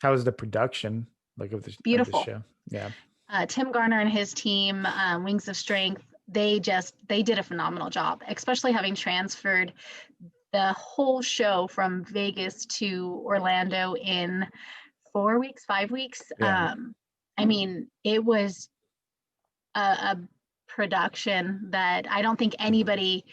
How was the production like of the Beautiful. show? Yeah. Tim Garner and his team, Wings of Strength, they did a phenomenal job, especially having transferred the whole show from Vegas to Orlando in 4 weeks, 5 weeks. Yeah. I mean, it was a production that I don't think anybody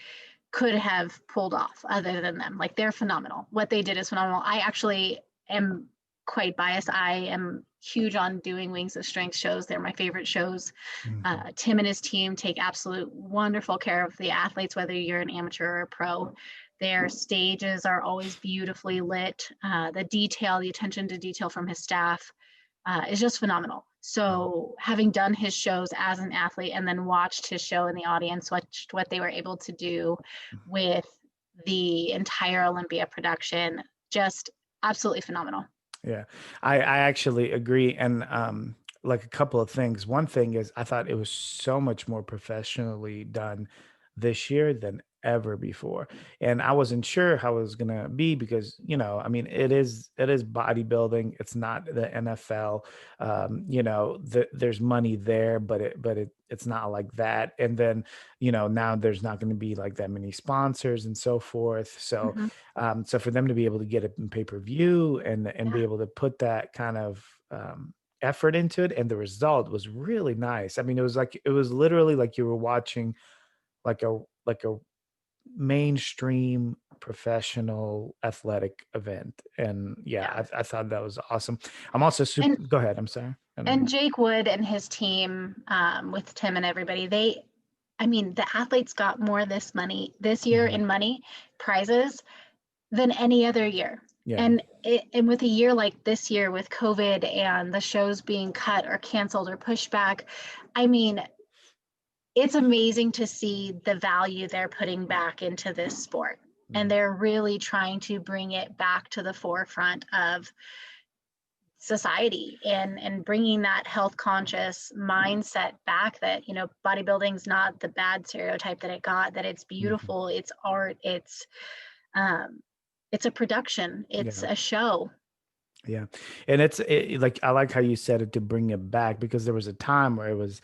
could have pulled off other than them. Like, they're phenomenal. What they did is phenomenal. I actually am quite biased. I am huge on doing Wings of Strength shows. They're my favorite shows. Mhm. Tim and his team take absolute wonderful care of the athletes, whether you're an amateur or a pro. Their stages are always beautifully lit. The detail, the attention to detail from his staff is just phenomenal. So having done his shows as an athlete and then watched his show in the audience, watched what they were able to do with the entire Olympia production, just absolutely phenomenal. Yeah, I actually agree. And like a couple of things. One thing is I thought it was so much more professionally done this year than ever before. And I wasn't sure how it was gonna be because, I mean, it is bodybuilding. It's not the NFL. There's money there, but it's not like that. And then, now there's not going to be like that many sponsors and so forth. So Mhm. so for them to be able to get it in pay-per-view and Yeah. be able to put that kind of effort into it, and the result was really nice. I mean, it was literally like you were watching like a mainstream professional athletic event. And yeah, Yeah. I thought that was awesome. I'm also super. And Go ahead. I'm sorry. I don't and mean. Jake Wood and his team, with Tim and everybody, I mean, the athletes got more this year Mhm. in money prizes than any other year. Yeah. And with a year like this year with COVID and the shows being cut or canceled or pushed back, I mean, it's amazing to see the value they're putting back into this sport. And Mhm. they're really trying to bring it back to the forefront of society and bringing that health conscious mindset back, that bodybuilding's not the bad stereotype that it got, that it's Mhm. beautiful, it's art, um it's a production, it's Yeah. a show. Yeah. And like I like how you said it, to bring it back, because there was a time where it was,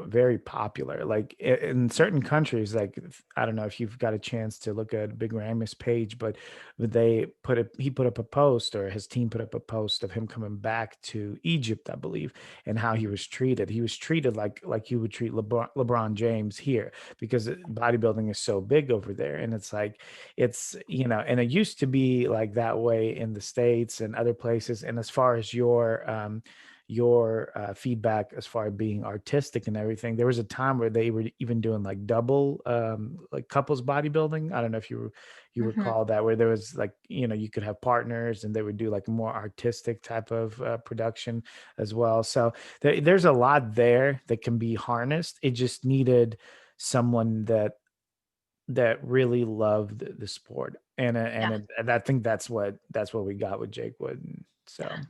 very popular. Like in certain countries, like I don't know if you've got a chance to look at Big Ram's page, but he put up a post, or his team put up a post of him coming back to Egypt, I believe, and how he was treated. He was treated like you would treat LeBron James here, because bodybuilding is so big over there. And it's like and it used to be like that way in the States and other places. And as far as your feedback, as far as being artistic and everything, there was a time where they were even doing like double like couples bodybuilding. I don't know if you Hmm. recall that, where there was like, you could have partners and they would do like more artistic type of production as well. So there's a lot there that can be harnessed. It just needed someone that really loved the sport. Yeah. And I think that's what we got with Jake Wood. And Yeah.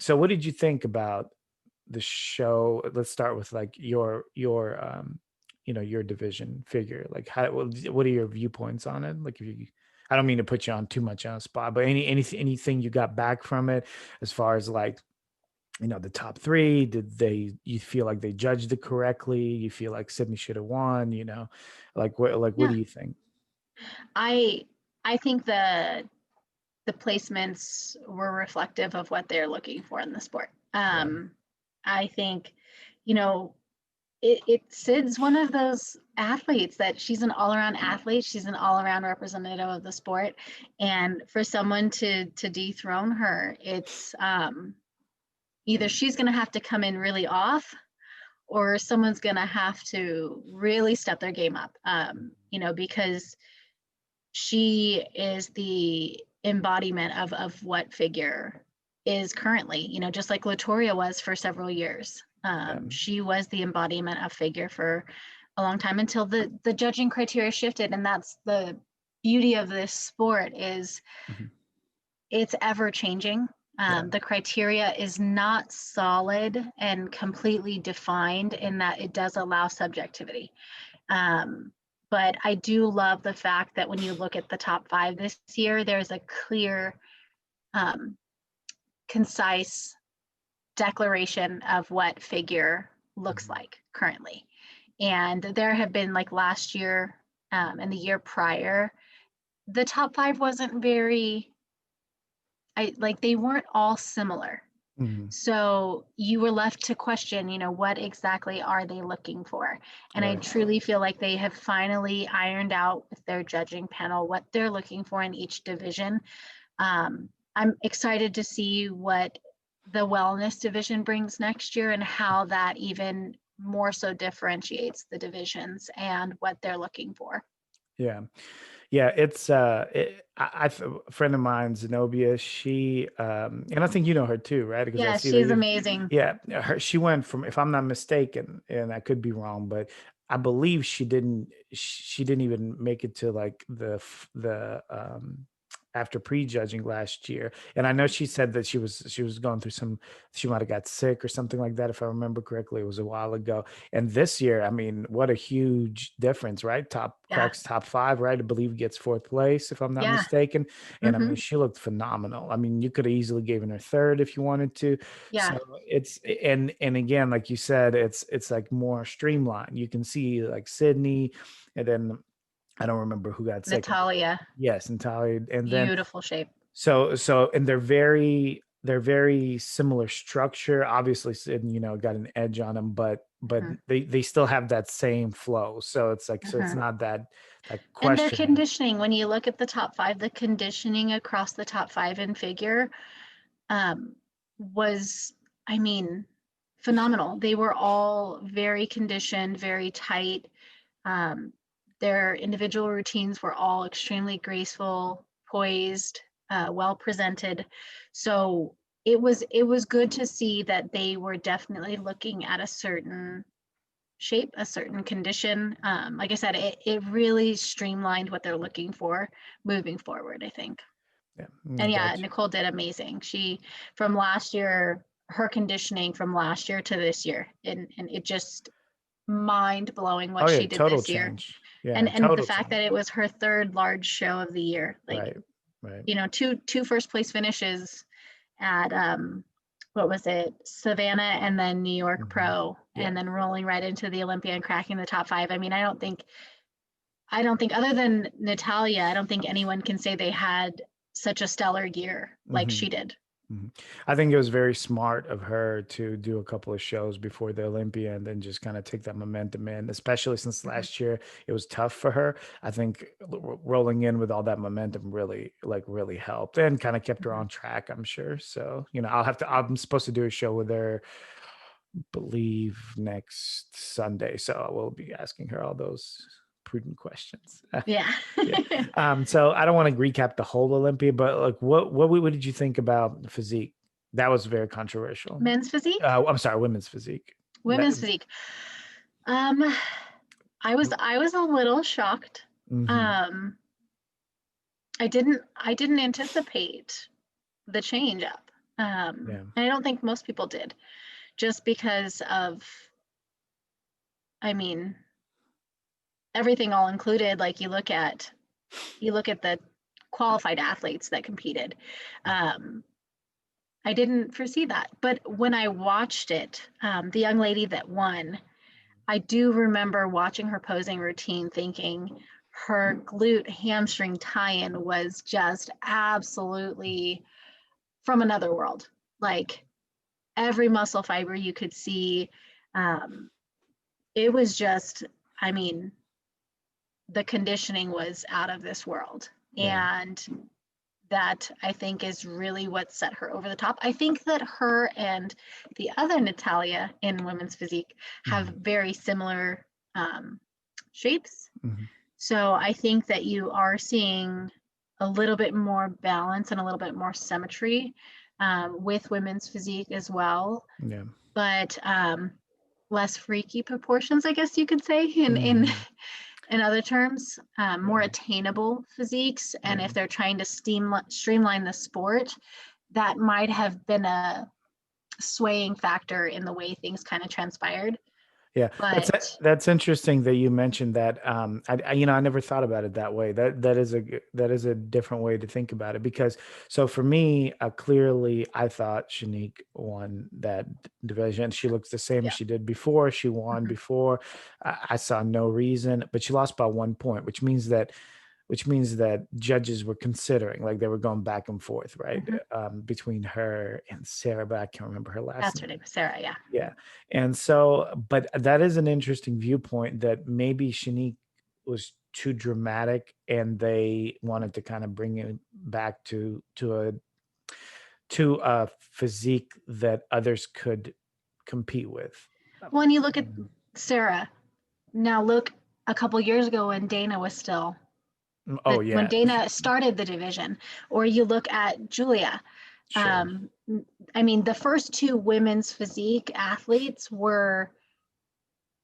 so what did you think about the show? Let's start with like your division figure. Like, what are your viewpoints on it? Like, if you I don't mean to put you on too much on a spot, but anything you got back from it, as far as like, the top three, you feel like they judged it correctly? You feel like Sydney should have won, what Yeah. do you think? I think the placements were reflective of what they're looking for in the sport. Yeah. I think, you know, Sid's one of those athletes that she's an all around athlete. She's an all around representative of the sport, and for someone to dethrone her, it's either she's going to have to come in really off, or someone's going to have to really step their game up. Because she is the embodiment of what figure is currently, just like Latoria was for several years. Yeah. She was the embodiment of figure for a long time until the judging criteria shifted. And that's the beauty of this sport, is Mhm. it's ever changing. Yeah. The criteria is not solid and completely defined, in that it does allow subjectivity. Um, but I do love the fact that when you look at the top five this year, there's a clear um, concise declaration of what figure looks Mhm. like currently. And there have been, like, last year, and the year prior, the top 5 wasn't very, they weren't all similar. Mhm. So you were left to question, what exactly are they looking for? And I Right. truly feel like they have finally ironed out with their judging panel what they're looking for in each division. I'm excited to see what the wellness division brings next year and how that even more so differentiates the divisions and what they're looking for. Yeah. Yeah, it's a friend of mine, Zenobia, she and I think you know her too, right? Because I Yes, see that she's you've amazing. yeah, she went from, if I'm not mistaken, and I could be wrong, but I believe she didn't even make it to like the after prejudging last year. And I know she said that she was going through some, she might have got sick or something like that if I remember correctly. It was a while ago. And this year, I mean, what a huge difference, right? Yeah. Cracks top five, right? I believe gets fourth place, if I'm not Yeah. mistaken. And I mean, Hmm. she looked phenomenal. I mean, you could have easily given her third if you wanted to. Yeah. So it's, and again, like you said, it's like more streamlined. You can see like Sydney, and then I don't remember who got second. Natalia, Yes, and Talia, and then beautiful shape. and they're very similar structure. Obviously, Sid, got an edge on them, but Hmm. they still have that same flow. So it's like, so it's Hmm. not that And their question. conditioning, when you look at the top 5, the conditioning across the top 5 in figure, um, was, I mean, phenomenal. They were all very conditioned, very tight. Um, their individual routines were all extremely graceful, poised, well presented. So it was good to see that they were definitely looking at a certain shape, a certain condition. Like I said, it really streamlined what they're looking for moving forward, I think. Yeah, And yeah, gotcha. Nicole did amazing. She, from last year, her conditioning from last year to this year, and it just mind blowing Oh what yeah, she did total this year. change. Yeah, And the total fact change. that it was her third large show of the year, like, Right, right. two first place finishes at, what was it, Savannah, and then New York Hmm. Pro, Yeah. and then rolling right into the Olympia and cracking the top 5. I mean, I don't think other than Natalia, I don't think anyone can say they had such a stellar year like Hmm. she did. Mhm. I think it was very smart of her to do a couple of shows before the Olympia and then just kind of take that momentum in, especially since Mhm. last year it was tough for her. I think rolling in with all that momentum really helped and kind of kept her Mhm. on track, I'm sure. So, I'm supposed to do a show with her, believe next Sunday. So I will be asking her all those prudent questions. Yeah. Yeah. So I don't want to recap the whole Olympia, but like, what did you think about the physique? That was very controversial. Men's physique, I'm sorry, women's physique. That, women's physique. Um, I was a little shocked. mhm. Um, I didn't anticipate the change up. Yeah. And I don't think most people did, just because of, I mean, everything all included. Like, you look at the qualified athletes that competed. Um, I didn't foresee that, but when I watched it, the young lady that won, I do remember watching her posing routine, thinking her glute hamstring tie-in was just absolutely from another world. Like, every muscle fiber you could see. Um, it was just, I mean, the conditioning was out of this world. Yeah. And that, I think, is really what set her over the top. I think that her and the other Natalia in women's physique have Mhm. very similar, um, shapes. Mhm. So I think that you are seeing a little bit more balance and a little bit more symmetry, with women's physique as well, Yeah. but, less freaky proportions, I guess you could say, in Mhm. in other terms, more Yeah. attainable physiques. And Yeah. if they're trying to streamline the sport, that might have been a swaying factor in the way things kind of transpired. Yeah, But that's interesting that you mentioned that. I never thought about it that way. That is a different way to think about it because so for me, clearly, I thought Shanique won that division. She looks the same as yeah. she did before. She won Mhm. before. I saw no reason, but she lost by 1 point, which means that judges were considering, like they were going back and forth, right, Mhm. between her and Sarah, but I can't remember her last That's her name. name, Sarah. Yeah. Yeah. And so, but that is an interesting viewpoint that maybe Shanique was too dramatic and they wanted to kind of bring it back to a physique that others could compete with. When you look at Sarah, now look a couple years ago when Dana was still Oh when yeah, Dana started the division, or you look at Julia. sure. Um, I mean, the first two women's physique athletes were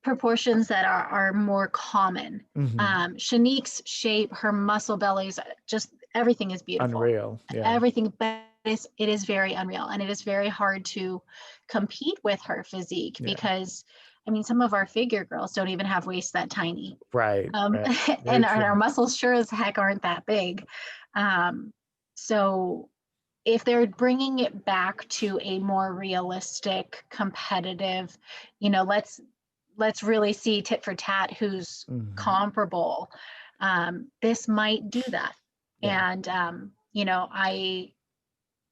proportions that are more common. Hmm. Shanique's shape, her muscle bellies, just everything is beautiful. Unreal. Yeah. Everything, but it is very unreal, and it is very hard to compete with her physique Yeah. because, I mean, some of our figure girls don't even have waists that tiny, Right. Right. Very and true. our muscles sure as heck aren't that big. Um, so if they're bringing it back to a more realistic, competitive, you know, let's really see tit for tat who's Hmm. comparable. This might do that. Yeah. And you know,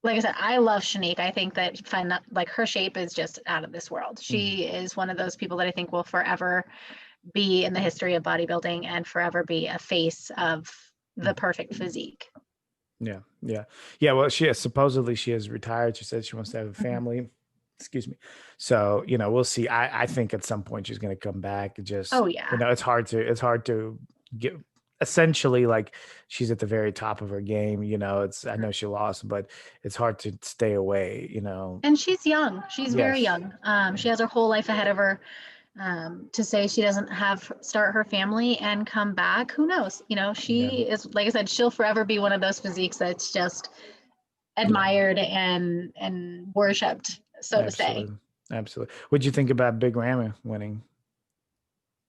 like I said, I love Shanique. I think that like her shape is just out of this world. Hmm. She is one of those people that I think will forever be in the history of bodybuilding and forever be a face of the perfect physique. Yeah, yeah, yeah. Well, supposedly she has retired. She said she wants to have a Mhm. family. Excuse me. So we'll see. I think at some point she's going to come back. Just Oh yeah. it's hard to get. Essentially, like she's at the very top of her game. I know she lost, but it's hard to stay away. And she's young. She's very Yes. young. She has her whole life ahead of her. To say she doesn't have start her family and come back, who knows? You know, Yeah. she is, like I said, she'll forever be one of those physiques that's just Yeah. admired and worshipped, so to say. Absolutely. Absolutely. What'd you think about Big Ramy winning?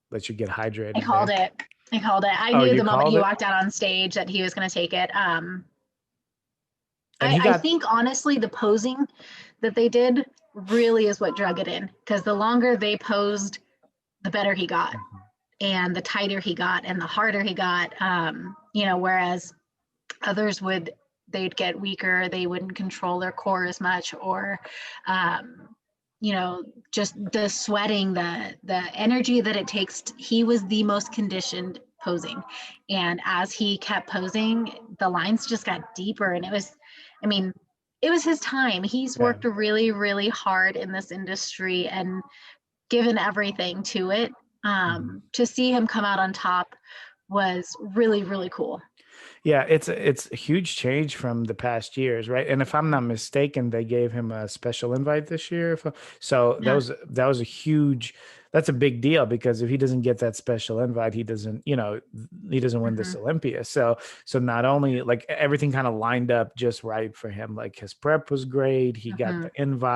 Let you get I hydrated called there. it. I called it. I Oh, knew you the moment called he it, walked out on stage that he was going to take it. and he I got. think honestly, the posing that they did really is what drug it in because the longer they posed, the better he got, Mhm. and the tighter he got, and the harder he got. You know, whereas others they'd get weaker, they wouldn't control their core as much, or um, you know, just the sweating, the energy that it takes. He was the most conditioned posing, and as he kept posing, the lines just got deeper, and I mean, it was his time. He's Yeah. worked really, really hard in this industry and given everything to it. Mhm. To see him come out on top was really, really cool. Yeah, it's a huge change from the past years, right? And if I'm not mistaken, they gave him a special invite this year. So that Yeah. was a huge, that's a big deal because if he doesn't get that special invite, he doesn't win this Mhm. Olympia. So not only like everything kind of lined up just right for him, like his prep was great, he got Mhm. the invite.